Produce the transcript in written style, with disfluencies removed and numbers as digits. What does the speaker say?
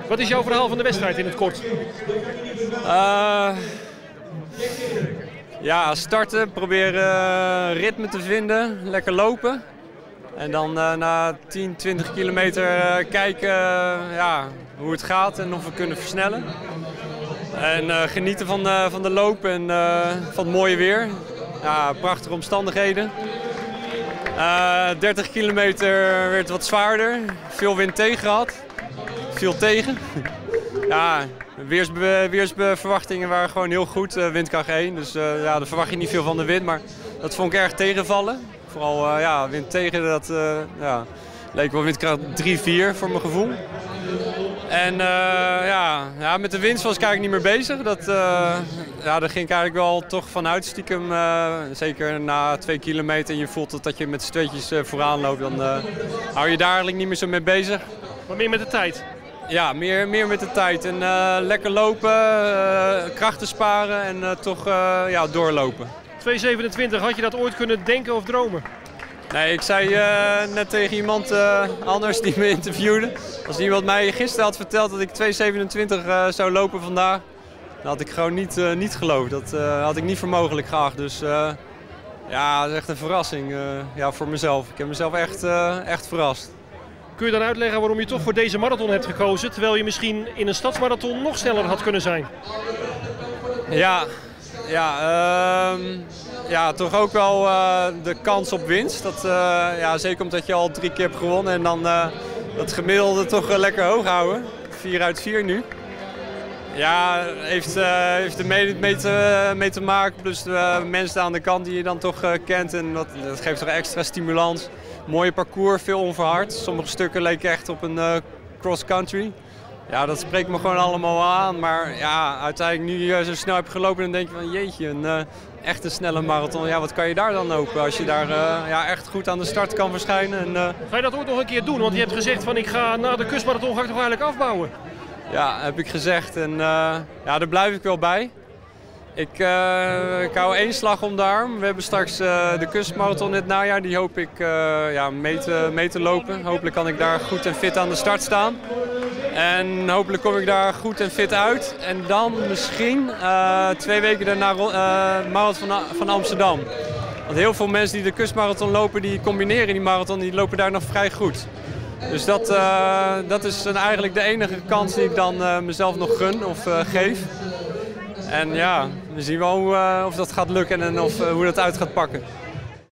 Wat is jouw verhaal van de wedstrijd in het kort? Ja, starten, proberen ritme te vinden, lekker lopen. En dan na 10, 20 kilometer kijken hoe het gaat en of we kunnen versnellen. En genieten van de loop en van het mooie weer. Ja, prachtige omstandigheden. 30 kilometer werd wat zwaarder, veel wind tegen gehad. Viel tegen. Ja, weersverwachtingen waren gewoon heel goed, windkracht 1. Dus daar verwacht je niet veel van de wind, maar dat vond ik erg tegenvallen. Vooral wind tegen, dat leek wel windkracht 3-4 voor mijn gevoel. En met de winst was ik eigenlijk niet meer bezig. Daar ging ik eigenlijk wel toch vanuit stiekem. Zeker na 2 kilometer en je voelt dat je met z'n tweetjes vooraan loopt. Dan hou je daar eigenlijk niet meer zo mee bezig. Maar meer met de tijd? Ja, meer met de tijd. En lekker lopen, krachten sparen en toch doorlopen. 2:27, had je dat ooit kunnen denken of dromen? Nee, ik zei net tegen iemand anders die me interviewde. Als iemand mij gisteren had verteld dat ik 2:27 zou lopen vandaag, dan had ik gewoon niet geloofd. Dat had ik niet voor mogelijk geacht. Dus dat is echt een verrassing voor mezelf. Ik heb mezelf echt verrast. Kun je dan uitleggen waarom je toch voor deze marathon hebt gekozen, terwijl je misschien in een stadsmarathon nog sneller had kunnen zijn? Toch ook wel de kans op winst. Zeker omdat je al 3 keer hebt gewonnen en dan dat gemiddelde toch lekker hoog houden. 4 uit 4 nu. Ja, heeft er mee te maken. Plus de mensen aan de kant die je dan toch kent. En dat geeft toch extra stimulans. Mooie parcours, veel onverhard. Sommige stukken leken echt op een cross-country. Ja, dat spreekt me gewoon allemaal aan. Maar ja, uiteindelijk nu zo snel heb gelopen, dan denk je van jeetje, echt een snelle marathon. Ja, wat kan je daar dan lopen als je daar echt goed aan de start kan verschijnen. Ga je dat ooit nog een keer doen? Want je hebt gezegd van ik ga na de kustmarathon ga ik toch eigenlijk afbouwen. Ja, heb ik gezegd. En daar blijf ik wel bij. Ik hou 1 slag om de arm. We hebben straks de kustmarathon in het najaar. Die hoop ik mee te lopen. Hopelijk kan ik daar goed en fit aan de start staan. En hopelijk kom ik daar goed en fit uit. En dan misschien 2 weken daarna marathon van Amsterdam. Want heel veel mensen die de kustmarathon lopen, die combineren die marathon, die lopen daar nog vrij goed. Dus dat is eigenlijk de enige kans die ik dan mezelf nog gun of geef. En ja, we zien wel of dat gaat lukken en hoe dat uit gaat pakken.